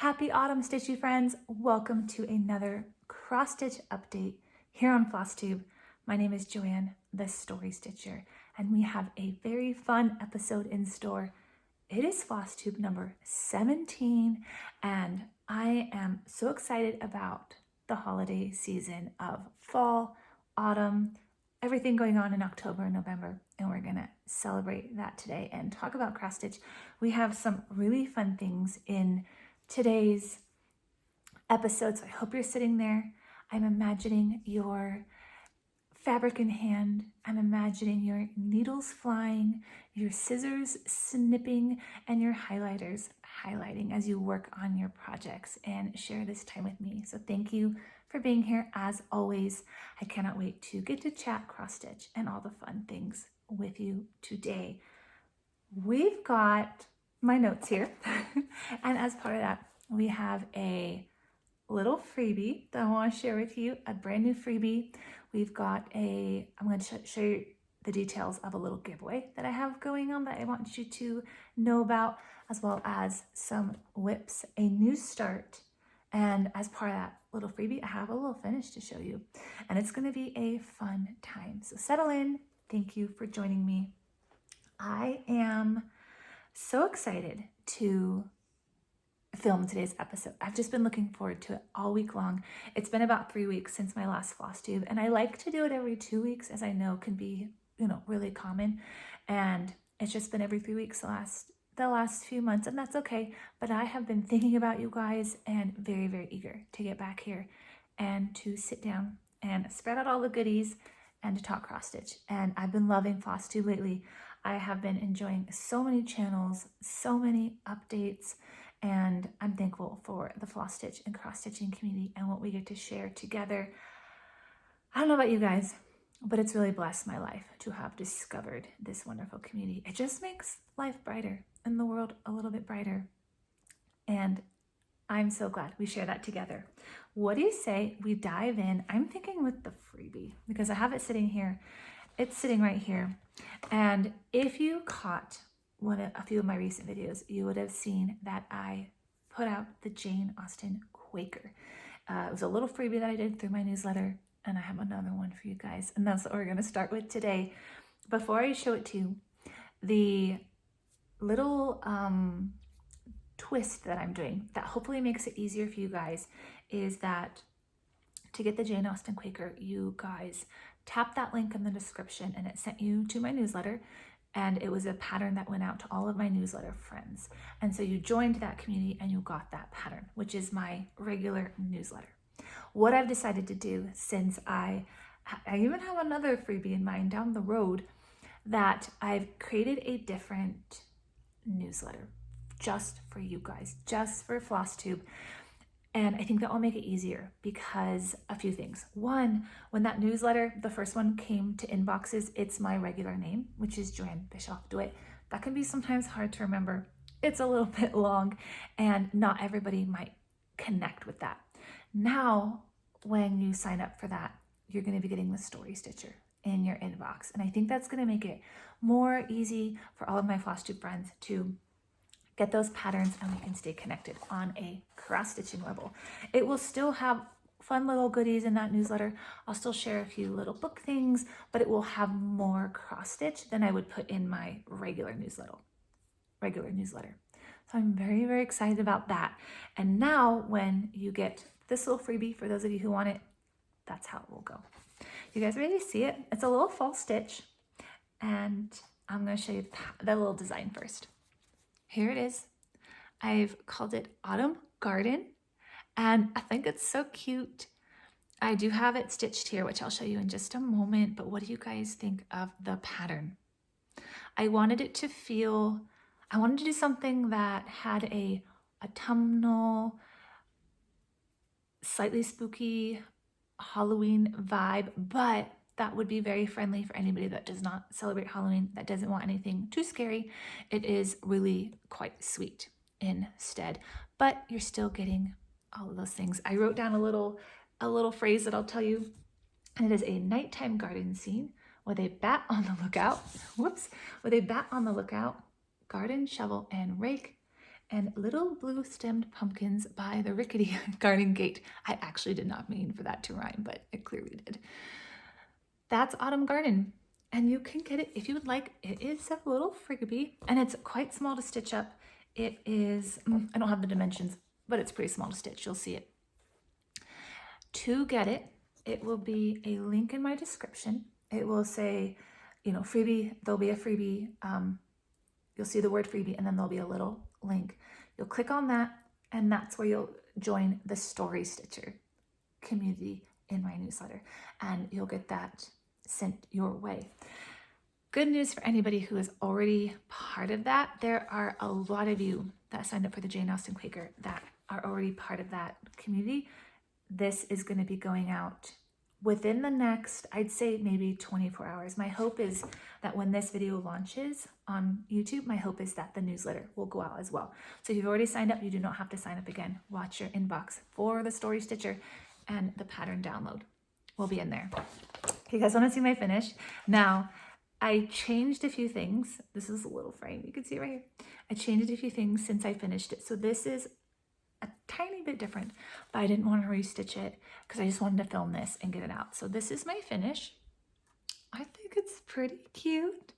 Happy autumn, Stitchy friends. Welcome to another cross stitch update here on Flosstube. My name is Joanne, the Story Stitcher, and we have a very fun episode in store. It is Flosstube number 17, and I am so excited about the holiday season of fall, autumn, everything going on in October and November, and we're gonna celebrate that today and talk about cross stitch. We have some really fun things in today's episode, so I hope you're sitting there. I'm imagining your fabric in hand. I'm imagining your needles flying, your scissors snipping, and your highlighters highlighting as you work on your projects and share this time with me. So thank you for being here. As always, I cannot wait to get to chat cross stitch and all the fun things with you today. We've got my notes here and as part of that, we have a little freebie that I want to share with you, a brand new freebie. We've got I'm going to show you the details of a little giveaway that I have going on that I want you to know about, as well as some whips, a new start, and as part of that little freebie, I have a little finish to show you, and it's going to be a fun time. So settle in. Thank you for joining me. I am so excited to film today's episode. I've just been looking forward to it all week long. It's been about 3 weeks since my last Flosstube, and I like to do it every 2 weeks, as I know can be, really common. And it's just been every 3 weeks the last few months, and that's okay. But I have been thinking about you guys and very, very eager to get back here and to sit down and spread out all the goodies and to talk cross stitch. And I've been loving Flosstube lately. I have been enjoying so many channels, so many updates, and I'm thankful for the floss stitch and cross stitching community and what we get to share together. I don't know about you guys, but it's really blessed my life to have discovered this wonderful community. It just makes life brighter and the world a little bit brighter. And I'm so glad we share that together. What do you say we dive in? I'm thinking with the freebie because I have it sitting here. It's sitting right here. And if you caught a few of my recent videos, you would have seen that I put out the Jane Austen Quaker. It was a little freebie that I did through my newsletter, and I have another one for you guys, and that's what we're going to start with today. Before I show it to you, the little twist that I'm doing that hopefully makes it easier for you guys is that to get the Jane Austen Quaker, you guys tap that link in the description and it sent you to my newsletter. And it was a pattern that went out to all of my newsletter friends. And so you joined that community and you got that pattern, which is my regular newsletter. What I've decided to do, since I even have another freebie in mind down the road, that I've created a different newsletter just for you guys, just for Flosstube. And I think that will make it easier because a few things. One, when that newsletter, the first one came to inboxes, it's my regular name, which is Joanne DeWittbooks. That can be sometimes hard to remember. It's a little bit long and not everybody might connect with that. Now, when you sign up for that, you're going to be getting the Story Stitcher in your inbox. And I think that's going to make it more easy for all of my Flosstube friends to get those patterns and we can stay connected on a cross stitching level. It will still have fun little goodies in that newsletter. I'll still share a few little book things, but it will have more cross stitch than I would put in my regular newsletter. So I'm very, very excited about that. And now when you get this little freebie, for those of you who want it, that's how it will go. You guys ready to see it? It's a little false stitch, and I'm going to show you the little design first. Here it is. I've called it Autumn Garden, and I think it's so cute. I do have it stitched here, which I'll show you in just a moment, but what do you guys think of the pattern? I wanted to do something that had a autumnal, slightly spooky Halloween vibe, but that would be very friendly for anybody that does not celebrate Halloween, that doesn't want anything too scary. It is really quite sweet instead, but you're still getting all of those things. I wrote down a little phrase that I'll tell you, and it is a nighttime garden scene with a bat on the lookout. With a bat on the lookout, garden shovel and rake, and little blue stemmed pumpkins by the rickety garden gate. I actually did not mean for that to rhyme, but it clearly did. That's Autumn Garden, and you can get it if you would like. It is a little freebie, and it's quite small to stitch up. It is, I don't have the dimensions, but it's pretty small to stitch. You'll see it. To get it, it will be a link in my description. It will say, you know, freebie. There'll be a freebie. You'll see the word freebie, and then there'll be a little link. You'll click on that, and that's where you'll join the Story Stitcher community in my newsletter, and you'll get that sent your way. Good news for anybody who is already part of that. There are a lot of you that signed up for the Jane Austen Quaker that are already part of that community. This is going to be going out within the next, I'd say maybe 24 hours. My hope is that when this video launches on YouTube, my hope is that the newsletter will go out as well. So if you've already signed up, you do not have to sign up again. Watch your inbox for the Story Stitcher, and the pattern download will be in there. You guys want to see my finish? Now, I changed a few things. This is a little frame. You can see it right here. I changed a few things since I finished it. So this is a tiny bit different, but I didn't want to restitch it because I just wanted to film this and get it out. So this is my finish. I think it's pretty cute.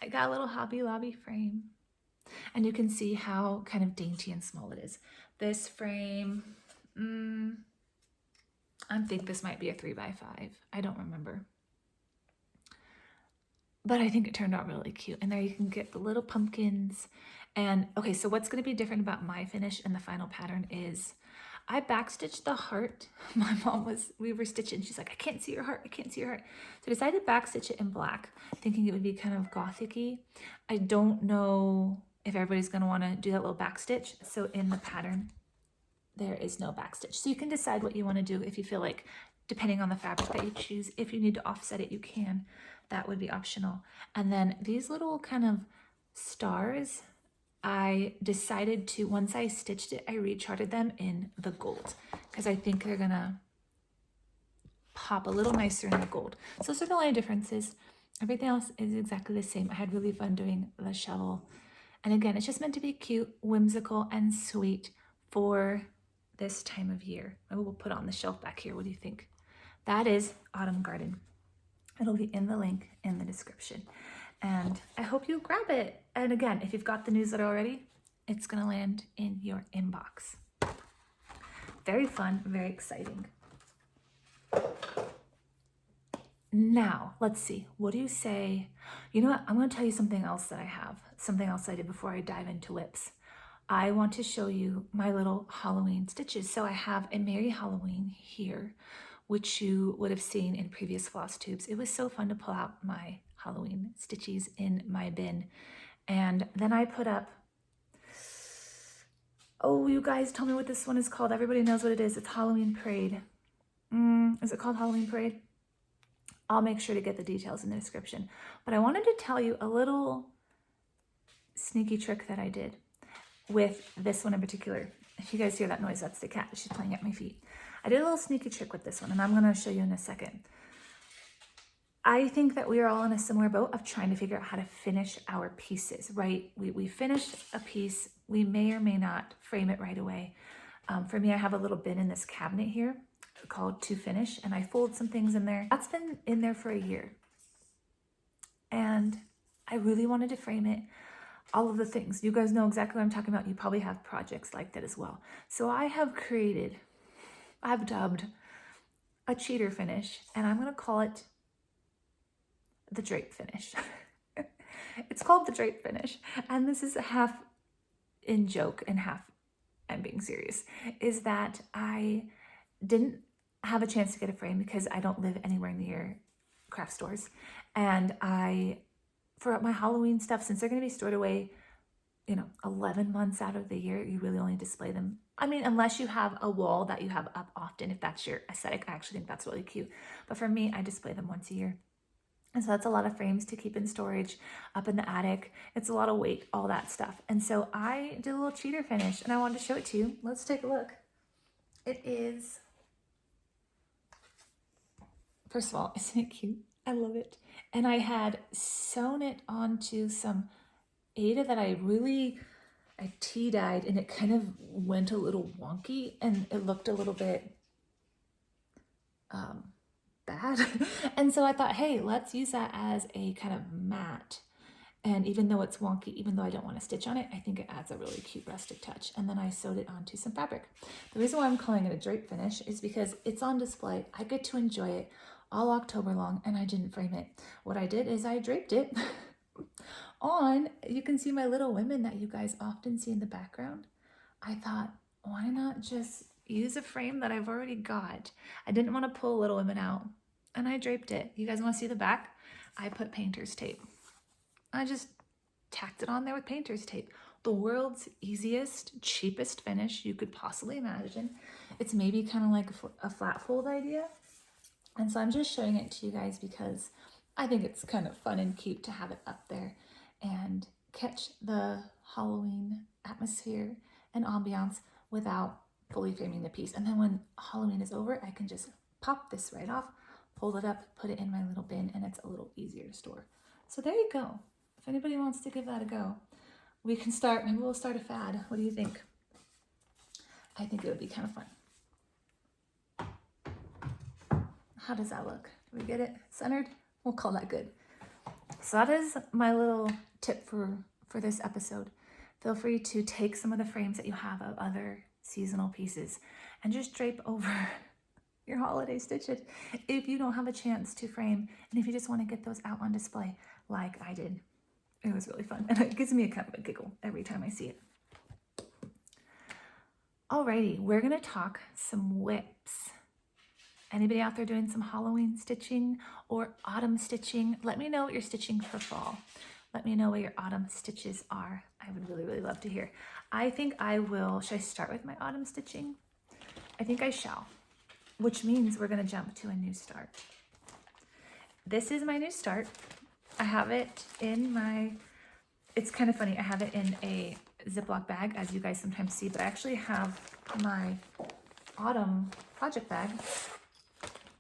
I got a little Hobby Lobby frame, and you can see how kind of dainty and small it is. This frame, I think this might be a 3x5. I don't remember. But I think it turned out really cute. And there you can get the little pumpkins. And okay, so what's going to be different about my finish and the final pattern is I backstitched the heart. My mom we were stitching. She's like, I can't see your heart. I can't see your heart. So I decided to backstitch it in black, thinking it would be kind of gothic-y. I don't know if everybody's going to want to do that little backstitch. So in the pattern, there is no backstitch. So you can decide what you want to do if you feel like, depending on the fabric that you choose. If you need to offset it, you can. That would be optional. And then these little kind of stars, I decided to, once I stitched it, I recharted them in the gold because I think they're gonna pop a little nicer in the gold. So those are the only differences. Everything else is exactly the same. I had really fun doing the shovel. And again, it's just meant to be cute, whimsical, and sweet for this time of year. Maybe we'll put it on the shelf back here. What do you think? That is Autumn Garden. It'll be in the link in the description. And I hope you grab it. And again, if you've got the newsletter already, it's going to land in your inbox. Very fun, very exciting. Now, let's see. What do you say? You know what? I'm going to tell you something else that I have. Something else I did before I dive into whips. I want to show you my little Halloween stitches. So I have a Merry Halloween here, which you would have seen in previous Flosstubes. It was so fun to pull out my Halloween stitchies in my bin. And then I put up, oh, you guys tell me what this one is called. Everybody knows what it is. It's Halloween Parade. Is it called Halloween Parade? I'll make sure to get the details in the description. But I wanted to tell you a little sneaky trick that I did with this one in particular. If you guys hear that noise, that's the cat. She's playing at my feet. I did a little sneaky trick with this one, and I'm going to show you in a second. I think that we are all in a similar boat of trying to figure out how to finish our pieces, right? We finished a piece. We may or may not frame it right away. For me, I have a little bin in this cabinet here called To Finish, and I fold some things in there. That's been in there for a year. And I really wanted to frame it. All of the things. You guys know exactly what I'm talking about. You probably have projects like that as well. So I've dubbed a cheater finish, and I'm going to call it the drape finish. It's called the drape finish. And this is half in joke and half I'm being serious, is that I didn't have a chance to get a frame because I don't live anywhere near craft stores. And for my Halloween stuff, since they're going to be stored away, 11 months out of the year, you really only display them. I mean, unless you have a wall that you have up often, if that's your aesthetic, I actually think that's really cute. But for me, I display them once a year. And so that's a lot of frames to keep in storage up in the attic. It's a lot of weight, all that stuff. And so I did a little cheater finish and I wanted to show it to you. Let's take a look. It is, first of all, isn't it cute? I love it. And I had sewn it onto some Ada that I I tea dyed and it kind of went a little wonky and it looked a little bit bad. And so I thought, hey, let's use that as a kind of matte. And even though it's wonky, even though I don't want to stitch on it, I think it adds a really cute rustic touch. And then I sewed it onto some fabric. The reason why I'm calling it a drape finish is because it's on display. I get to enjoy it all October long, and I didn't frame it. What I did is I draped it on, you can see my little women that you guys often see in the background. I thought, why not just use a frame that I've already got? I didn't want to pull Little Women out, and I draped it. You guys want to see the back? I put painter's tape. I just tacked it on there with painter's tape. The world's easiest, cheapest finish you could possibly imagine. It's maybe kind of like a flat fold idea. And so I'm just showing it to you guys because I think it's kind of fun and cute to have it up there and catch the Halloween atmosphere and ambiance without fully framing the piece. And then when Halloween is over, I can just pop this right off, fold it up, put it in my little bin, and it's a little easier to store. So there you go. If anybody wants to give that a go, we can start, maybe we'll start a fad. What do you think? I think it would be kind of fun. How does that look? Do we get it centered? We'll call that good. So that is my little tip for this episode. Feel free to take some of the frames that you have of other seasonal pieces and just drape over your holiday stitches if you don't have a chance to frame, and if you just want to get those out on display like I did. It was really fun, and it gives me a kind of a giggle every time I see it. Alrighty, we're gonna talk some whips. Anybody out there doing some Halloween stitching or autumn stitching? Let me know what you're stitching for fall. Let me know what your autumn stitches are. I would really, really love to hear. I think I will, should I start with my autumn stitching? I think I shall, which means we're gonna jump to a new start. This is my new start. I have it in my, it's kind of funny, I have it in a Ziploc bag, as you guys sometimes see, but I actually have my autumn project bag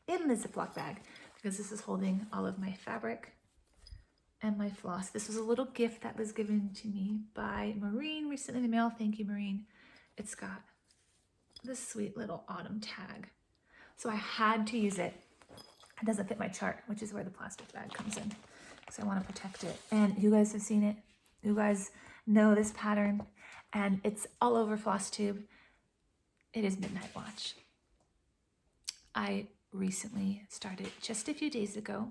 in the Ziploc bag because this is holding all of my fabric and my floss. This was a little gift that was given to me by Maureen recently in the mail. Thank you, Maureen. It's got this sweet little autumn tag. So I had to use it. It doesn't fit my chart, which is where the plastic bag comes in. So I want to protect it. And you guys have seen it. You guys know this pattern, and it's all over Flosstube. It is Midnight Watch. I recently started just a few days ago.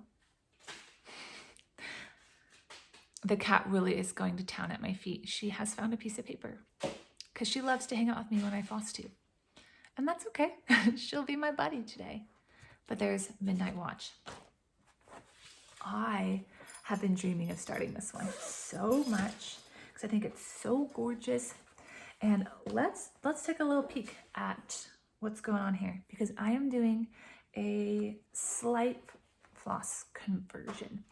The cat really is going to town at my feet. She has found a piece of paper because she loves to hang out with me when I Flosstube. And that's okay. She'll be my buddy today. But there's Midnight Watch. I have been dreaming of starting this one so much because I think it's so gorgeous. And let's take a little peek at what's going on here, because I am doing a slight floss conversion.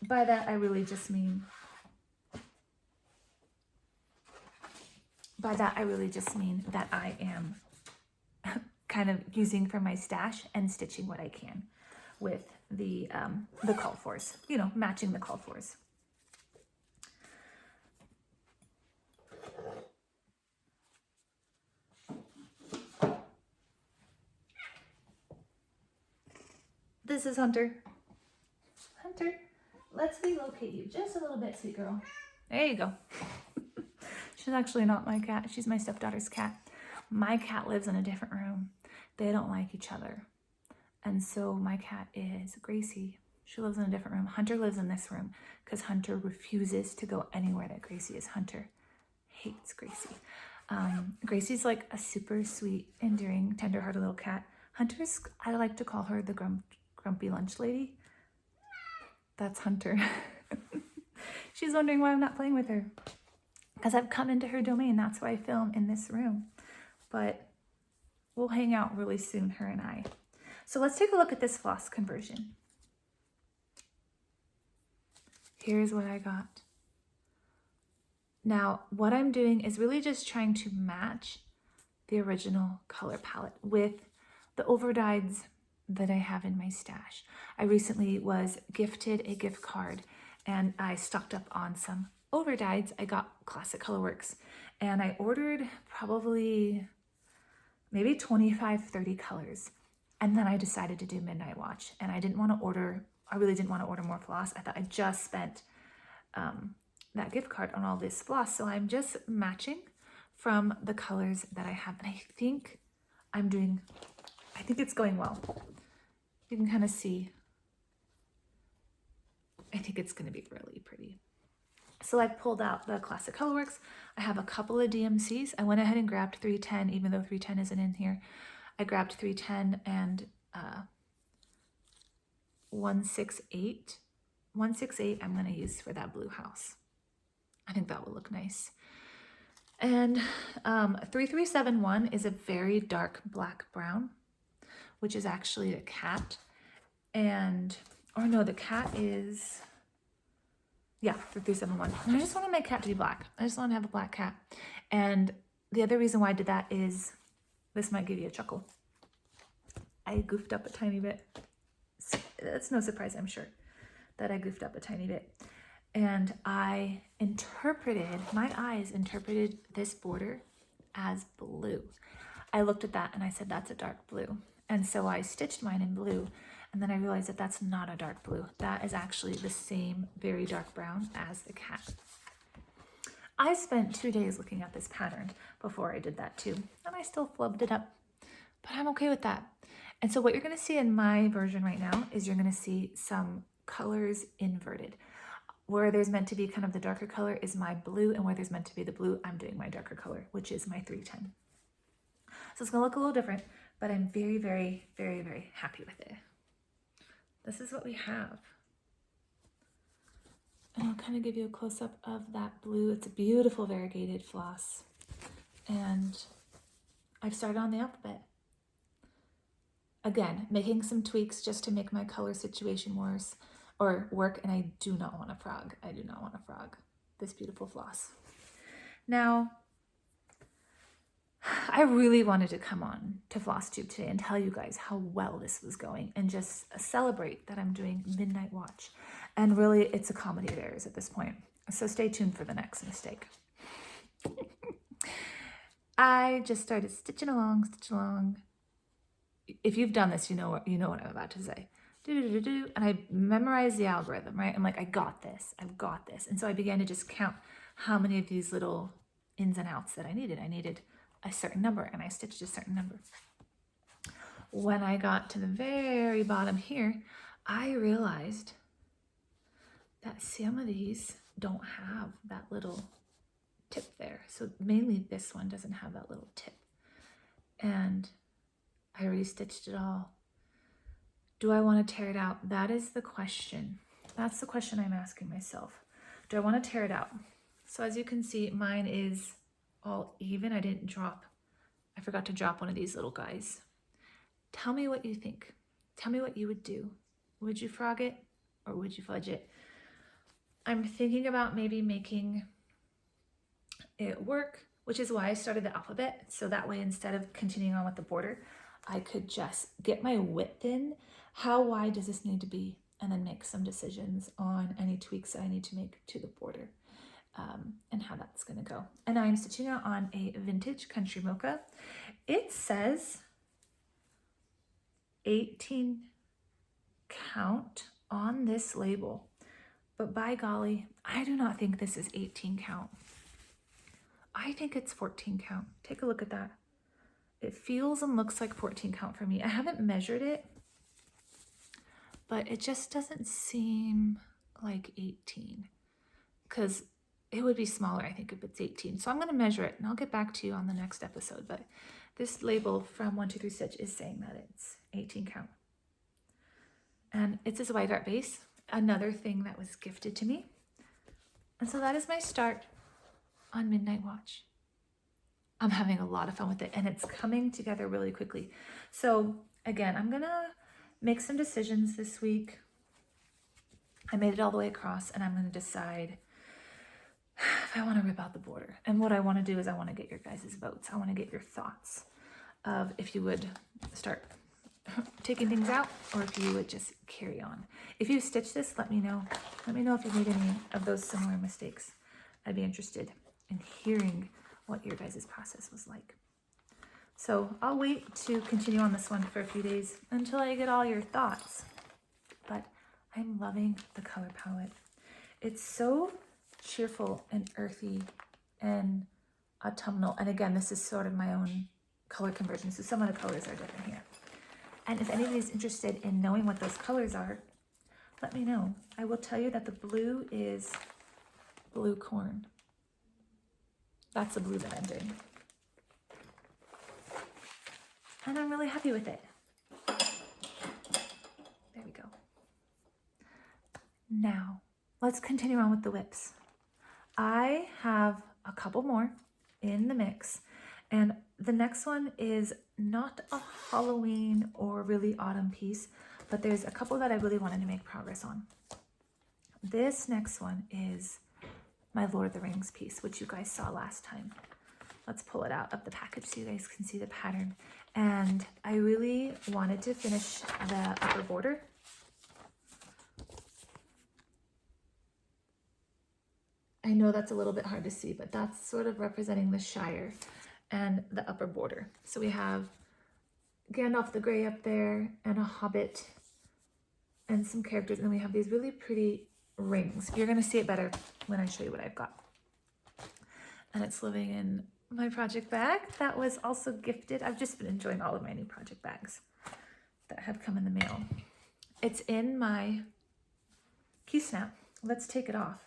By that I really just mean that I am kind of using from my stash and stitching what I can with the call fours, you know, matching the call fours. This is Hunter. Hunter, let's relocate you just a little bit, sweet girl. There you go. She's actually not my cat. She's my stepdaughter's cat. My cat lives in a different room. They don't like each other. And so my cat is Gracie. She lives in a different room. Hunter lives in this room because Hunter refuses to go anywhere that Gracie is. Hunter hates Gracie. Gracie's like a super sweet, endearing, tender-hearted little cat. Hunter's, I like to call her the grumpy lunch lady. That's Hunter. She's wondering why I'm not playing with her, because I've come into her domain. That's why I film in this room. But we'll hang out really soon, her and I. So let's take a look at this floss conversion. Here's what I got. Now, what I'm doing is really just trying to match the original color palette with the overdyes that I have in my stash. I recently was gifted a gift card and I stocked up on some overdyes. I got Classic Colorworks and I ordered probably maybe 25, 30 colors. And then I decided to do Midnight Watch, and I really didn't want to order more floss. I thought I just spent that gift card on all this floss. So I'm just matching from the colors that I have. And I think it's going well. You can kind of see, I think it's going to be really pretty. So I pulled out the Classic Colorworks. I have a couple of DMCs. I went ahead and grabbed 310, even though 310 isn't in here. I grabbed 310 and 168. 168 I'm going to use for that blue house. I think that will look nice. And 3371 is a very dark black brown, which is actually a cat. And, or no, the cat is, yeah, 3371. And I just want my cat to be black. I just want to have a black cat. And the other reason why I did that is, this might give you a chuckle. I goofed up a tiny bit. That's no surprise, I'm sure, that I goofed up a tiny bit. And my eyes interpreted this border as blue. I looked at that and I said, that's a dark blue. And so I stitched mine in blue. And then I realized that that's not a dark blue. That is actually the same very dark brown as the cat. I spent 2 days looking at this pattern before I did that too. And I still flubbed it up, but I'm okay with that. And so what you're gonna see in my version right now is you're gonna see some colors inverted. Where there's meant to be kind of the darker color is my blue, and where there's meant to be the blue, I'm doing my darker color, which is my 310. So it's gonna look a little different, but I'm very, very, very, very happy with it. This is what we have. And I'll kind of give you a close-up of that blue. It's a beautiful variegated floss. And I've started on the alphabet. Again, making some tweaks just to make my color situation work, and I do not want a frog. I do not want a frog. This beautiful floss. Now, I really wanted to come on to Flosstube today and tell you guys how well this was going and just celebrate that I'm doing Midnight Watch. And really, it's a comedy of errors at this point. So stay tuned for the next mistake. I just started stitching along. If you've done this, you know what I'm about to say. And I memorized the algorithm, right? I'm like, I've got this. And so I began to just count how many of these little ins and outs that I needed. I needed a certain number, and I stitched a certain number. When I got to the very bottom here, I realized that some of these don't have that little tip there. So mainly this one doesn't have that little tip. And I already stitched it all. Do I want to tear it out? That is the question. That's the question I'm asking myself. Do I want to tear it out? So as you can see, mine is all even. I forgot to drop one of these little guys. Tell me what you think. Tell me what you would do. Would you frog it or would you fudge it? I'm thinking about maybe making it work, which is why I started the alphabet. So that way, instead of continuing on with the border, I could just get my width in. How wide does this need to be? And then make some decisions on any tweaks that I need to make to the border. And how that's going to go. And I'm stitching out on a vintage country mocha. It says 18 count on this label, but by golly, I do not think this is 18 count. I think it's 14 count. Take a look at that. It feels and looks like 14 count for me. I haven't measured it, but it just doesn't seem like 18, because it would be smaller, I think, if it's 18. So I'm going to measure it, and I'll get back to you on the next episode. But this label from 123 Stitch is saying that it's 18 count. And it's this white art base, another thing that was gifted to me. And so that is my start on Midnight Watch. I'm having a lot of fun with it, and it's coming together really quickly. So again, I'm going to make some decisions this week. I made it all the way across, and I'm going to decide if I want to rip out the border. And what I want to do is I want to get your guys' votes. I want to get your thoughts of if you would start taking things out or if you would just carry on. If you stitch this, let me know. Let me know if you made any of those similar mistakes. I'd be interested in hearing what your guys' process was like. So I'll wait to continue on this one for a few days until I get all your thoughts. But I'm loving the color palette. It's so cheerful and earthy and autumnal. And again, this is sort of my own color conversion, so some of the colors are different here. And if anybody's interested in knowing what those colors are, let me know. I will tell you that the blue is blue corn. That's the blue that I'm doing. And I'm really happy with it. There we go. Now, let's continue on with the whips. I have a couple more in the mix, and the next one is not a Halloween or really autumn piece, but there's a couple that I really wanted to make progress on. This next one is my Lord of the Rings piece, which you guys saw last time. Let's pull it out of the package so you guys can see the pattern. And I really wanted to finish the upper border. I know that's a little bit hard to see, but that's sort of representing the Shire and the upper border. So we have Gandalf the Grey up there and a hobbit and some characters. And then we have these really pretty rings. You're going to see it better when I show you what I've got. And it's living in my project bag that was also gifted. I've just been enjoying all of my new project bags that have come in the mail. It's in my key snap. Let's take it off.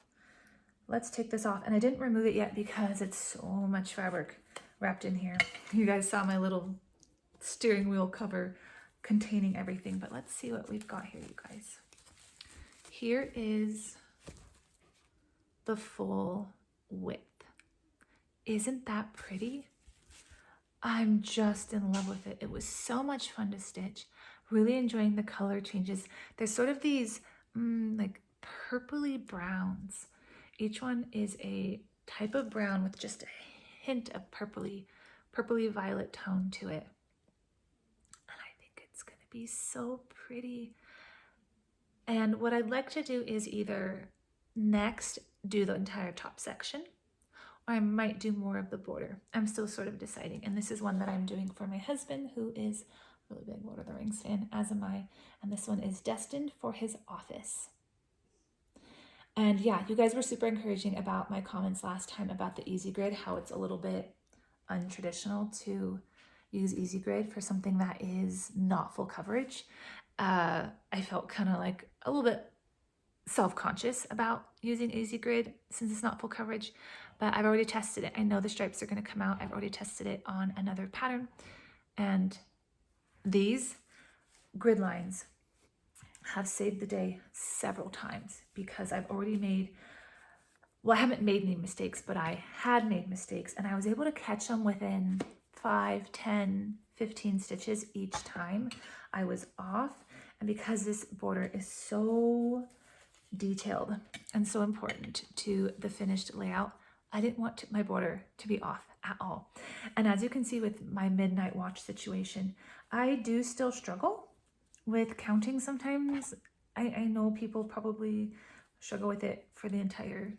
Let's take this off. And I didn't remove it yet because it's so much fabric wrapped in here. You guys saw my little steering wheel cover containing everything, but let's see what we've got here, you guys. Here is the full width. Isn't that pretty? I'm just in love with it. It was so much fun to stitch. Really enjoying the color changes. There's sort of these like purpley browns. Each one is a type of brown with just a hint of purpley violet tone to it. And I think it's gonna be so pretty. And what I'd like to do is either next do the entire top section, or I might do more of the border. I'm still sort of deciding. And this is one that I'm doing for my husband, who is a really big Lord of the Rings fan, as am I. And this one is destined for his office. And yeah, you guys were super encouraging about my comments last time about the Easy Grid, how it's a little bit untraditional to use Easy Grid for something that is not full coverage. I felt kind of like a little bit self-conscious about using Easy Grid since it's not full coverage, but I've already tested it. I know the stripes are going to come out. I've already tested it on another pattern, and these grid lines have saved the day several times because I've already made, well, I haven't made any mistakes, but I had made mistakes, and I was able to catch them within 5, 10, 15 stitches each time I was off. And because this border is so detailed and so important to the finished layout, I didn't want my border to be off at all. And as you can see with my midnight watch situation, I do still struggle with counting sometimes. I know people probably struggle with it for the entire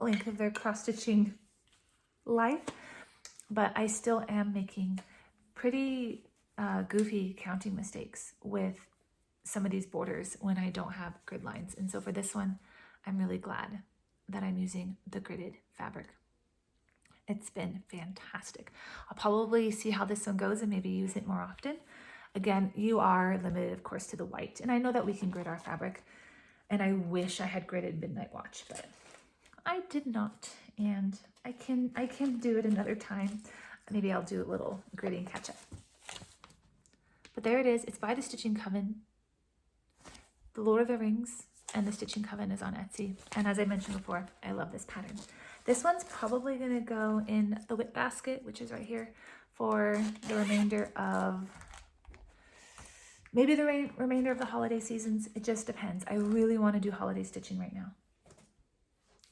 length of their cross-stitching life, but I still am making pretty goofy counting mistakes with some of these borders when I don't have grid lines. And so for this one, I'm really glad that I'm using the gridded fabric. It's been fantastic. I'll probably see how this one goes and maybe use it more often. Again, you are limited, of course, to the white. And I know that we can grid our fabric, and I wish I had gridded Midnight Watch, but I did not. And I can do it another time. Maybe I'll do a little gridding catch up. But there it is. It's by the Stitching Coven. The Lord of the Rings and the Stitching Coven is on Etsy. And as I mentioned before, I love this pattern. This one's probably going to go in the whip basket, which is right here, for the remainder of, maybe the remainder of the holiday seasons. It just depends. I really want to do holiday stitching right now.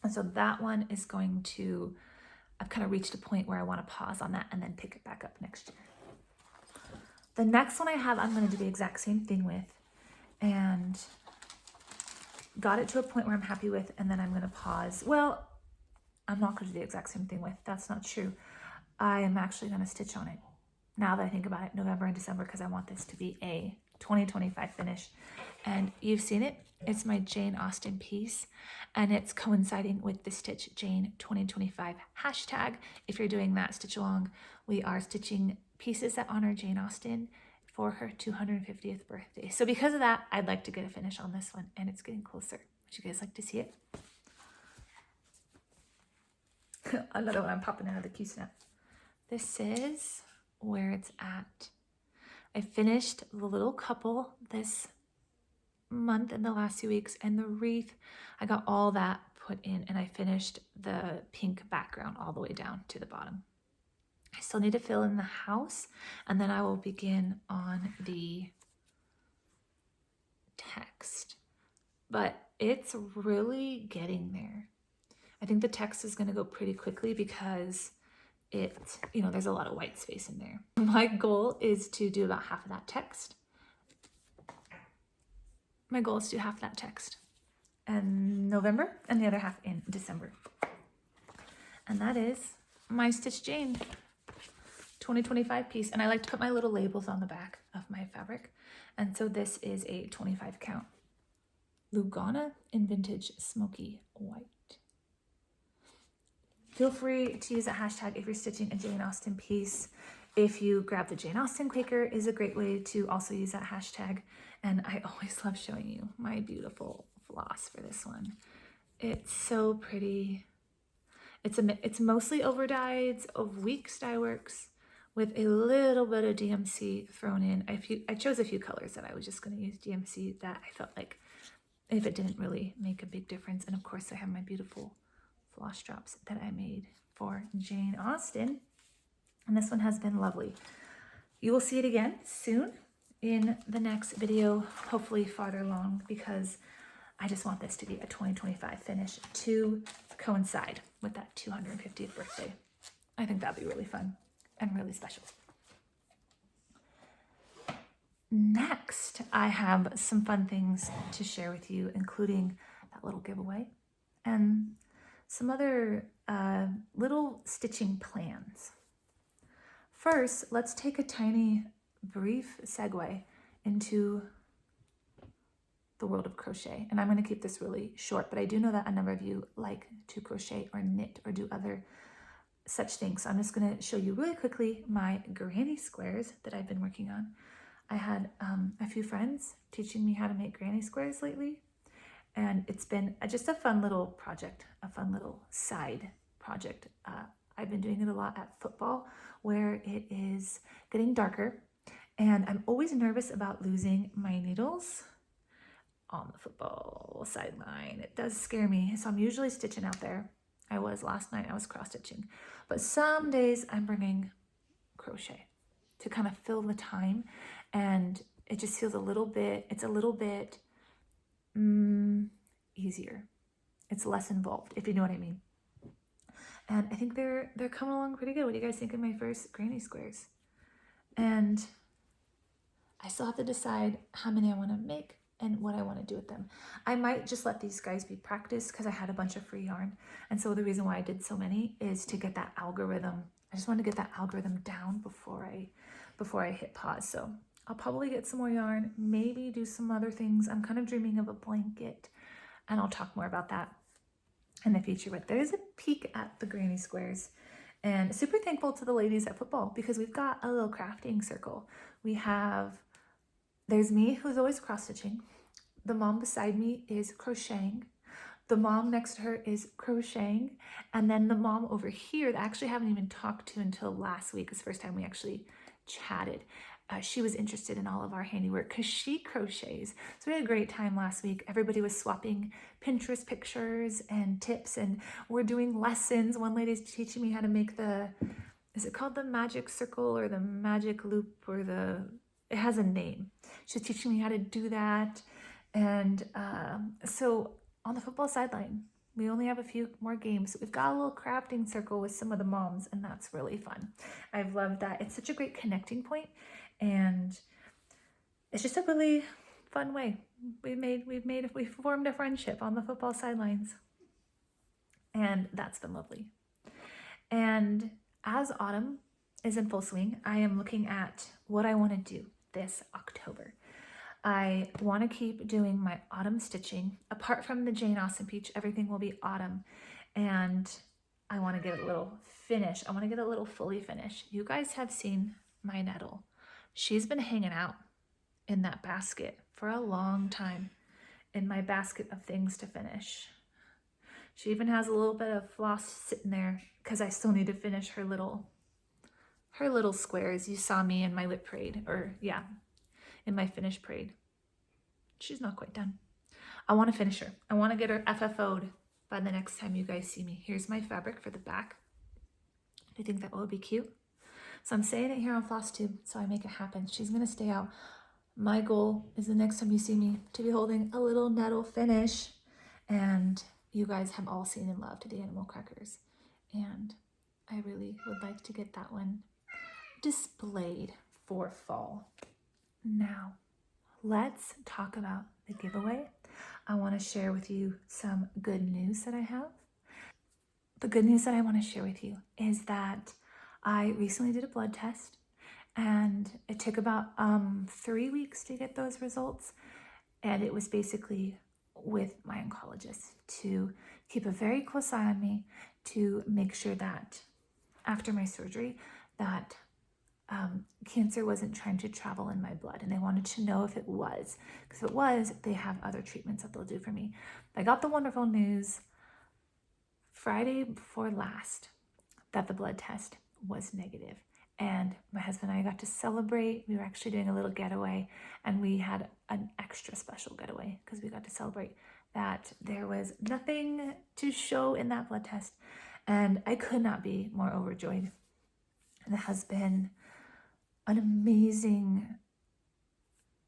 And so that one is going to, I've kind of reached a point where I want to pause on that and then pick it back up next year. The next one I have, I'm going to do the exact same thing with, and got it to a point where I'm happy with, and then I'm going to pause. Well, I'm not going to do the exact same thing with. That's not true. I am actually going to stitch on it now that I think about it, November and December, because I want this to be a 2025 finish. And you've seen it. It's my Jane Austen piece, and it's coinciding with the Stitch Jane 2025 hashtag. If you're doing that stitch along, we are stitching pieces that honor Jane Austen for her 250th birthday. So because of that, I'd like to get a finish on this one, and it's getting closer. Would you guys like to see it? Another one I'm popping out of the Q-Snap. This is where it's at. I finished the little couple this month in the last few weeks, and the wreath, I got all that put in, and I finished the pink background all the way down to the bottom. I still need to fill in the house, and then I will begin on the text, but it's really getting there. I think the text is going to go pretty quickly because there's a lot of white space in there. My goal is to do about half of that text. My goal is to do half that text in November and the other half in December. And that is my Stitch Jane 2025 piece. And I like to put my little labels on the back of my fabric. And so this is a 25 count Lugana in vintage smoky white. Feel free to use that hashtag if you're stitching a Jane Austen piece. If you grab the Jane Austen Quaker is a great way to also use that hashtag. And I always love showing you my beautiful floss for this one. It's so pretty. It's mostly over dyed. It's of Weeks Dye Works with a little bit of DMC thrown in. I chose a few colors that I was just going to use DMC that I felt like if it didn't really make a big difference. And of course I have my beautiful floss drops that I made for Jane Austen. And this one has been lovely. You will see it again soon in the next video, hopefully farther along, because I just want this to be a 2025 finish to coincide with that 250th birthday. I think that'd be really fun and really special. Next, I have some fun things to share with you, including that little giveaway and some other little stitching plans. First, let's take a tiny brief segue into the world of crochet. And I'm going to keep this really short, but I do know that a number of you like to crochet or knit or do other such things. So I'm just going to show you really quickly my granny squares that I've been working on. I had a few friends teaching me how to make granny squares lately, and it's been just a fun little project, a fun little side project. I've been doing it a lot at football where it is getting darker, and I'm always nervous about losing my needles on the football sideline. It does scare me, so I'm usually stitching out there. I was last night, I was cross stitching, but some days I'm bringing crochet to kind of fill the time, and it just feels a little bit easier. It's less involved, if you know what I mean. And I think they're coming along pretty good. What do you guys think of my first granny squares? And I still have to decide how many I want to make and what I want to do with them. I might just let these guys be practice because I had a bunch of free yarn. And so the reason why I did so many is to get that algorithm. I just want to get that algorithm down before I hit pause. So I'll probably get some more yarn, maybe do some other things. I'm kind of dreaming of a blanket, and I'll talk more about that in the future. But there's a peek at the granny squares, and super thankful to the ladies at football because we've got a little crafting circle. There's me who's always cross stitching. The mom beside me is crocheting. The mom next to her is crocheting. And then the mom over here that I actually haven't even talked to until last week. It's the first time we actually chatted. She was interested in all of our handiwork because she crochets. So we had a great time last week. Everybody was swapping Pinterest pictures and tips, and we're doing lessons. One lady's teaching me how to make is it called the magic circle or the magic loop, or it has a name. She's teaching me how to do that. And so on the football sideline, we only have a few more games. We've got a little crafting circle with some of the moms, and that's really fun. I've loved that. It's such a great connecting point, and it's just a really fun way. We formed a friendship on the football sidelines, and that's been lovely. And as autumn is in full swing, I am looking at what I want to do this October. I want to keep doing my autumn stitching. Apart from the Jane Austen peach, everything will be autumn. And I want to get a little finish. I want to get a little fully finished. You guys have seen my nettle. She's been hanging out in that basket for a long time, in my basket of things to finish. She even has a little bit of floss sitting there because I still need to finish her little squares. You saw me in my whip parade, or yeah, in my finish parade. She's not quite done. I want to finish her. I want to get her FFO'd by the next time you guys see me. Here's my fabric for the back. I think that would be cute. So I'm saying it here on Flosstube so I make it happen. She's going to stay out. My goal is the next time you see me to be holding a little nettle finish. And you guys have all seen and loved the animal crackers. And I really would like to get that one displayed for fall. Now, let's talk about the giveaway. I want to share with you some good news that I have. The good news that I want to share with you is that I recently did a blood test, and it took about 3 weeks to get those results. And it was basically with my oncologist to keep a very close eye on me to make sure that after my surgery that cancer wasn't trying to travel in my blood, and they wanted to know if it was, because if it was, they have other treatments that they'll do for me. I got the wonderful news Friday before last that the blood test was negative, and my husband and I got to celebrate. We were actually doing a little getaway, and we had an extra special getaway because we got to celebrate that there was nothing to show in that blood test, and I could not be more overjoyed. And it has been an amazing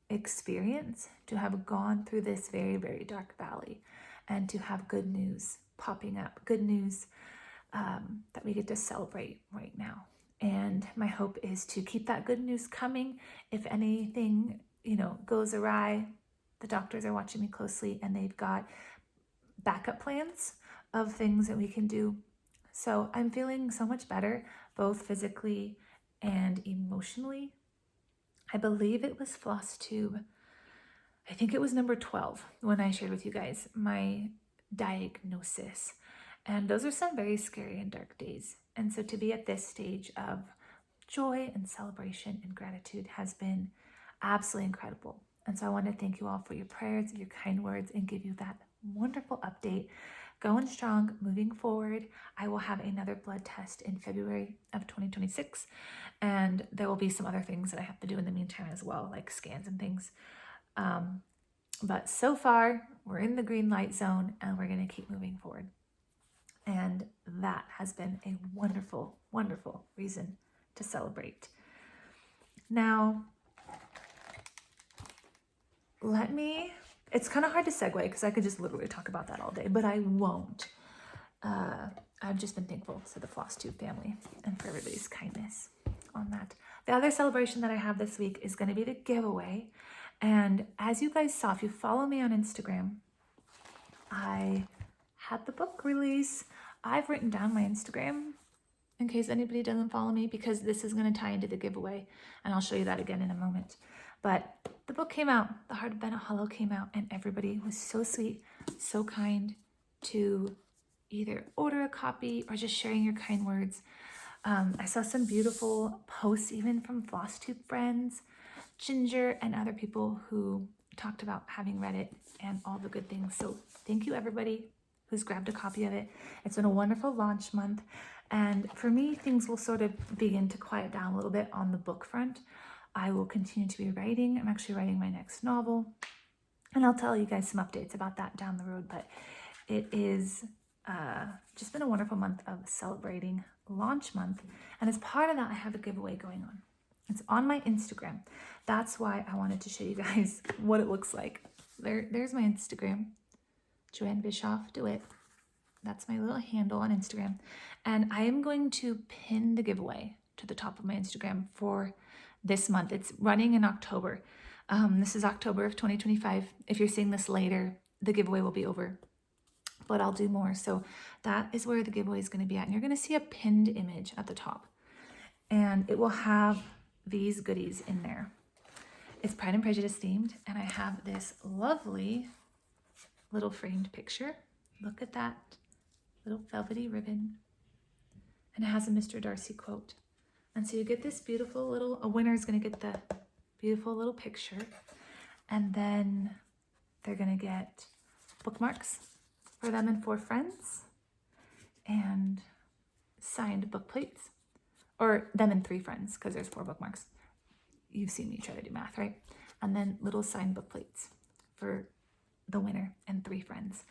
experience to have gone through this very, very dark valley and to have good news popping up, good news that we get to celebrate right now. And my hope is to keep that good news coming. If anything, goes awry, the doctors are watching me closely and they've got backup plans of things that we can do. So I'm feeling so much better, both physically and emotionally. I believe it was Flosstube. I think it was number 12 when I shared with you guys my diagnosis. And those are some very scary and dark days. And so to be at this stage of joy and celebration and gratitude has been absolutely incredible. And so I want to thank you all for your prayers, your kind words, and give you that wonderful update. Going strong, moving forward. I will have another blood test in February of 2026. And there will be some other things that I have to do in the meantime as well, like scans and things. But so far, we're in the green light zone and we're going to keep moving forward. And that has been a wonderful, wonderful reason to celebrate. Now, it's kind of hard to segue because I could just literally talk about that all day, but I won't. I've just been thankful to the Flosstube family and for everybody's kindness on that. The other celebration that I have this week is going to be the giveaway. And as you guys saw, if you follow me on Instagram, I had the book release. I've written down my Instagram in case anybody doesn't follow me, because this is going to tie into the giveaway, and I'll show you that again in a moment. But the book came out, The Heart of Bennet Hollow came out, and everybody was so sweet, so kind to either order a copy or just sharing your kind words. I saw some beautiful posts even from Flosstube friends, Ginger, and other people who talked about having read it and all the good things. So thank you everybody who's grabbed a copy of it. It's been a wonderful launch month. And for me, things will sort of begin to quiet down a little bit on the book front. I will continue to be writing. I'm actually writing my next novel. And I'll tell you guys some updates about that down the road. But it is just been a wonderful month of celebrating launch month. And as part of that, I have a giveaway going on. It's on my Instagram. That's why I wanted to show you guys what it looks like. There's my Instagram, Joanne Bischoff Do It. That's my little handle on Instagram. And I am going to pin the giveaway to the top of my Instagram for this month. It's running in October. This is October of 2025. If you're seeing this later, the giveaway will be over, but I'll do more. So that is where the giveaway is going to be at. And you're going to see a pinned image at the top. and it will have these goodies in there. It's Pride and Prejudice themed, and I have this lovely little framed picture. Look at that little velvety ribbon, and it has a Mr. Darcy quote. And so you get this beautiful little, a winner is going to get the beautiful little picture, and then they're going to get bookmarks for them and 4 friends, and signed book plates, or them and 3 friends, because there's 4 bookmarks. You've seen me try to do math, right? And then little signed book plates for the winner and 3 friends.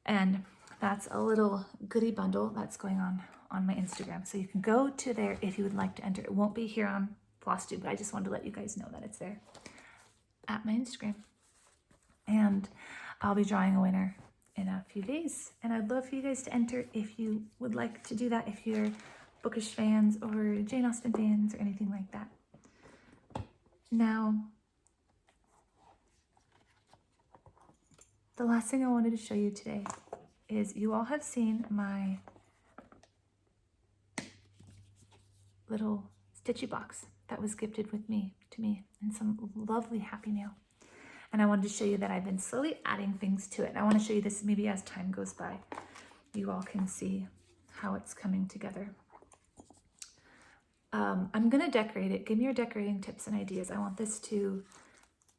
And that's a little goodie bundle that's going on my Instagram. So you can go to there if you would like to enter. It won't be here on Flosstube, but I just wanted to let you guys know that it's there at my Instagram. And I'll be drawing a winner in a few days. And I'd love for you guys to enter if you would like to do that, if you're bookish fans or Jane Austen fans or anything like that. Now, the last thing I wanted to show you today is you all have seen my little Stitchy box that was gifted to me in some lovely Happy Mail. And I wanted to show you that I've been slowly adding things to it. And I want to show you this maybe as time goes by. You all can see how it's coming together. I'm going to decorate it. Give me your decorating tips and ideas. I want this to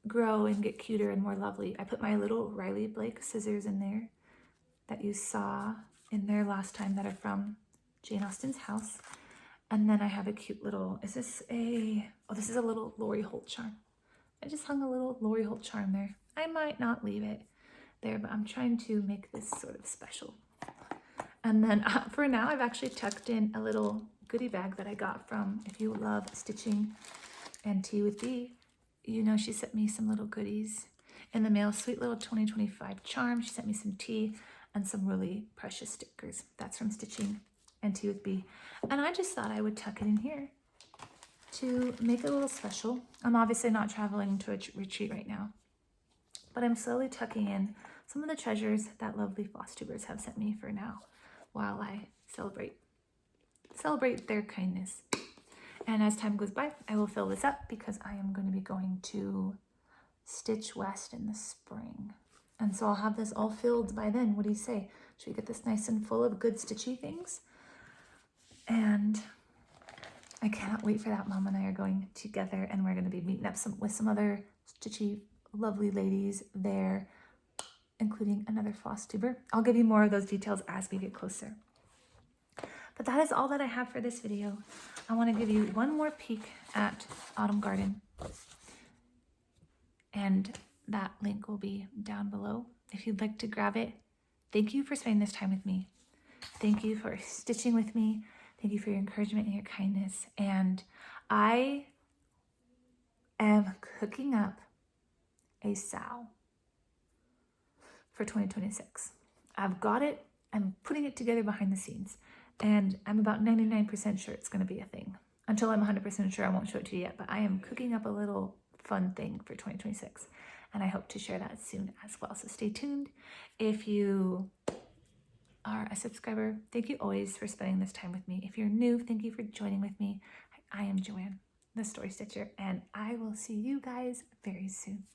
grow and get cuter and more lovely. I put my little Riley Blake scissors in there that you saw in there last time that are from Jane Austen's house. And then I have a cute little, this is a little Lori Holt charm. I just hung a little Lori Holt charm there. I might not leave it there, but I'm trying to make this sort of special. And then for now, I've actually tucked in a little goodie bag that I got from, if you love stitching and tea with Bee, you know she sent me some little goodies in the mail. Sweet little 2025 charm. She sent me some tea and some really precious stickers. That's from Stitching and Tea with Bee. And I just thought I would tuck it in here to make it a little special. I'm obviously not traveling to a retreat right now, but I'm slowly tucking in some of the treasures that lovely Flosstubers have sent me for now while I celebrate their kindness. And as time goes by, I will fill this up because I am going to be going to Stitch West in the spring. And so I'll have this all filled by then. What do you say? Should we get this nice and full of good stitchy things? And I cannot wait for that. Mom and I are going together, and we're going to be meeting up with some other stitchy, lovely ladies there, including another Flosstuber. I'll give you more of those details as we get closer. But that is all that I have for this video. I want to give you one more peek at Autumn Garden. And that link will be down below if you'd like to grab it. Thank you for spending this time with me. Thank you for stitching with me. Thank you for your encouragement and your kindness. And I am cooking up a sow for 2026. I've got it. I'm putting it together behind the scenes. And I'm about 99% sure it's going to be a thing. Until I'm 100% sure, I won't show it to you yet. But I am cooking up a little fun thing for 2026. And I hope to share that soon as well. So stay tuned. If you are a subscriber, thank you always for spending this time with me. If you're new, thank you for joining with me. I am Joanne, the Story Stitcher, and I will see you guys very soon.